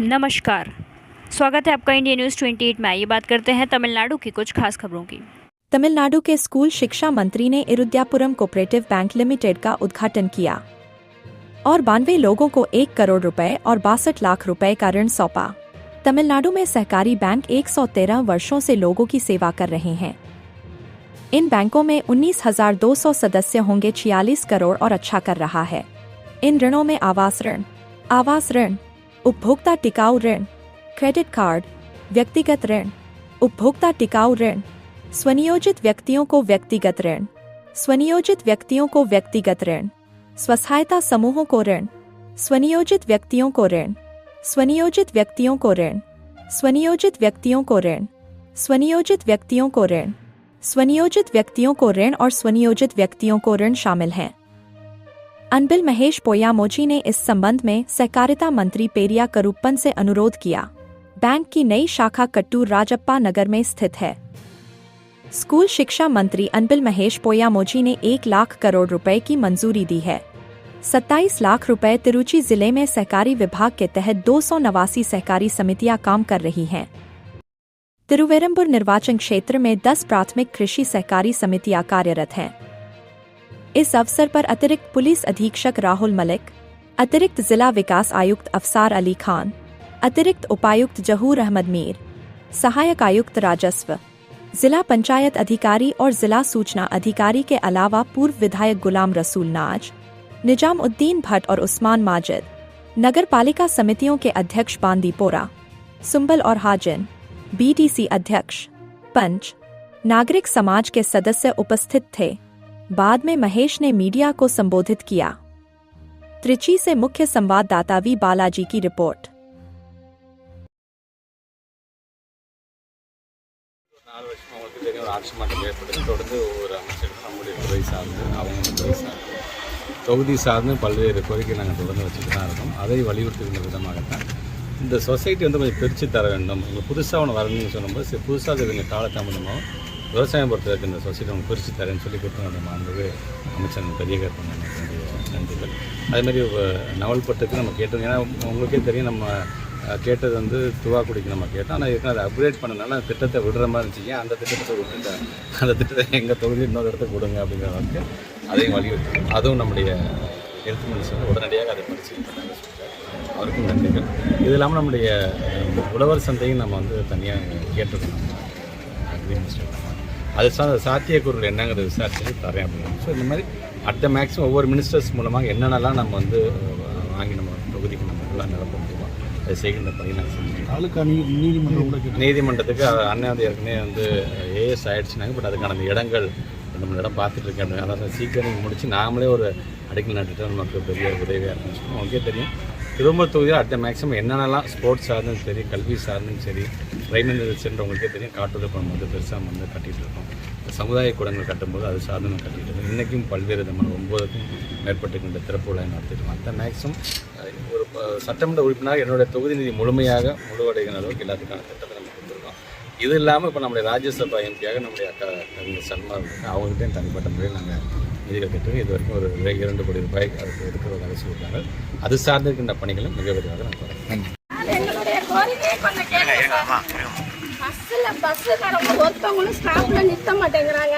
नमस्कार, स्वागत है आपका इंडिया न्यूज़ 28 में। ये बात करते हैं तमिलनाडु की कुछ खास खबरों की। तमिलनाडु के स्कूल शिक्षा मंत्री ने इरुद्यापुरम कोऑपरेटिव बैंक लिमिटेड का उद्घाटन किया और 92 लोगों को 1 करोड़ रुपए और 62 लाख रुपए का ऋण सौंपा। तमिलनाडु में सहकारी बैंक 113 वर्षों से लोगों की सेवा कर रहे हैं। इन बैंकों में 19,200 सदस्य होंगे, 46 करोड़ और अच्छा कर रहा है। इन ऋणों में आवास ऋण, उपभोक्ता टिकाऊ ऋण, क्रेडिट कार्ड, व्यक्तिगत ऋण, उपभोक्ता टिकाऊ ऋण, स्वनियोजित व्यक्तियों को व्यक्तिगत ऋण, स्वनियोजित व्यक्तियों को व्यक्तिगत ऋण, स्वसहायता समूहों को ऋण, स्वनियोजित व्यक्तियों को ऋण, स्वनियोजित व्यक्तियों को ऋण, स्वनियोजित व्यक्तियों को ऋण, स्वनियोजित व्यक्तियों को ऋण, स्वनियोजित व्यक्तियों को ऋण और स्वनियोजित व्यक्तियों को ऋण शामिल हैं। अनबिल महेश पोयामोजी ने इस संबंध में सहकारिता मंत्री पेरिया करुप्पन से अनुरोध किया। बैंक की नई शाखा कट्टूर राजप्पा नगर में स्थित है। स्कूल शिक्षा मंत्री अनबिल महेश पोयामोजी ने 1 लाख करोड़ रुपए की मंजूरी दी है। 27 लाख रुपए तिरुचि जिले में सहकारी विभाग के तहत 289 सहकारी समितियां काम कर रही हैं। तिरुवेरम्बुर निर्वाचन क्षेत्र में 10 प्राथमिक कृषि सहकारी समितियां कार्यरत हैं। इस अवसर पर अतिरिक्त पुलिस अधीक्षक राहुल मलिक, अतिरिक्त जिला विकास आयुक्त अफसार अली खान, अतिरिक्त उपायुक्त जहूर अहमद मीर, सहायक आयुक्त राजस्व, जिला पंचायत अधिकारी और जिला सूचना अधिकारी के अलावा पूर्व विधायक गुलाम रसूल नाज, निजामुद्दीन भट्ट और उस्मान माजिद, नगर पालिका समितियों के अध्यक्ष बांदीपोरा, सुंबल और हाजिन, बीटीसी अध्यक्ष, पंच, नागरिक समाज के सदस्य उपस्थित थे। बाद में महेश ने मीडिया को संबोधित किया। त्रिची से मुख्य संवाददाता वी बालाजी की रिपोर्ट। 4 வருஷமா உங்களுக்கு தெரியும், ஒரு ஆட்சி மாற்றம் ஏற்பட்டது. தொடர்ந்து ஒவ்வொரு அமைச்சரும் நம்முடைய துறை சார்ந்து அவங்க துறை சார்ந்து தொகுதி சார்ந்து பல்வேறு கோரிக்கை நாங்கள் தொடர்ந்து வச்சுட்டு தான் இருக்கோம். அதை வலியுறுத்துகின்ற விதமாகத்தான் இந்த சொசைட்டி வந்து கொஞ்சம் பிரித்து தர வேண்டும். உங்களுக்கு புதுசாக ஒன்று வரணும்னு சொல்லும்போது சரி, புதுசாக இதுங்க காலதாமதமாகவும் விவசாயம் பொறுத்தவரைக்கும் இந்த சொசைட்டி அவங்க பிரித்து தரேன்னு சொல்லி கொடுத்து அந்த மாண்புக்கு அமைச்சர் பெரியகர் பண்ண நன்றிகள். அதேமாதிரி நவல்பட்டுக்கு நம்ம கேட்டோம். ஏன்னா உங்களுக்கே தெரியும், நம்ம கேட்டது வந்து துவாக்குடிக்கு நம்ம கேட்டோம். ஆனால் இதுக்கு அதை அப்கிரேட் பண்ணனால அந்த திட்டத்தை விடுற மாதிரி இருந்துச்சு. அந்த திட்டத்தை விட்டுட்டேன், அந்த திட்டத்தை எங்கள் தொகுதி இன்னொரு இடத்துக்கு கொடுங்க அப்படிங்கிற அளவுக்கு அதையும் வலியுறுத்தணும். அதுவும் நம்முடைய ஹெல்த் மினிஸ்டர் உடனடியாக அதை பரிசீலித்தாங்க. அவருக்கும் நன்றிகள். இது இல்லாமல் நம்முடைய உழவர் சந்தையும் நம்ம வந்து தனியாக கேட்டிருக்கோம். அக்ரி மினிஸ்டர் அது சாத்தியக்கூறுகள் என்னங்கிறத விசாரிச்சு தரேன் அப்படின்னு. ஸோ இந்த மாதிரி அடுத்த மேக்ஸிமம் ஒவ்வொரு மினிஸ்டர்ஸ் மூலமாக என்னென்னலாம் நம்ம வந்து வாங்கி நம்ம தொகுதிக்கு நம்ம ஃபுல்லாக நிரப்ப முடியுமோ அதை செய்கின்ற பணி நாங்கள் செஞ்சுருக்கோம். நீதிமன்றத்துக்கு அண்ணன் வந்து ஏற்கனவே வந்து ஏஎஸ் ஆகிடுச்சுனாங்க. பட் அதுக்கான அந்த இடங்கள் நம்ம இடம் பார்த்துட்டு இருக்கேன். அதாவது சீக்கிரம் நீங்கள் முடித்து நாமளே ஒரு அடிக்கல் நட்டுட்டு நமக்கு பெரிய உதவியாக இருந்துச்சு. உங்களுக்கே தெரியும், திரும்ப தொகுதியில் அடுத்த மேக்ஸிமம் என்னென்னலாம் ஸ்போர்ட்ஸ் சார்ந்தும் சரி, கல்வி சார்ந்தும் சரி, பிரைமரி சென்றவங்களுக்கே தெரியும், காட்டுறது நம்ம வந்து பெருசாக வந்து கட்டிகிட்டு இருக்கோம். சமுதாய கூடங்கள் கட்டும்போது அது சார்ந்து நம்ம கட்டிகிட்டு இருக்கோம். இன்றைக்கும் பல்வேறு விதமான 9க்கும் மேற்பட்டுக்கின்ற திறப்பு விழா நடத்திட்டுருக்கோம். அடுத்த மேக்ஸிமம் ஒரு சட்டமன்ற உறுப்பினர் என்னுடைய தொகுதி நிதி முழுமையாக முழுவடைகிற அளவுக்கு எல்லாத்துக்கான திட்டத்தை நம்ம கொடுத்துருக்கோம். இது இல்லாமல் இப்போ நம்முடைய ராஜ்யசபா எம்பியாக நம்முடைய அக்கா கவிஞர் சர்மா அவங்கள்ட்டையும் தனிப்பட்ட முறையில் நாங்கள் நிதிகள் கட்டுவோம். இது வரைக்கும் ஒரு 2 கோடி ரூபாய் அதுக்கு இருக்கிறதாக சொல்லியிருக்காங்க. அது சார்ந்திருக்கின்ற பணிகளும் மிக விரைவாக நான் தொடர்கிறேன். எங்களுடைய கோரிக்கையை கொஞ்சம் கேட்க, பஸ்ஸுக்காரங்க ஒருத்தவங்களும் ஸ்டாப்ல நிறுத்த மாட்டேங்கிறாங்க.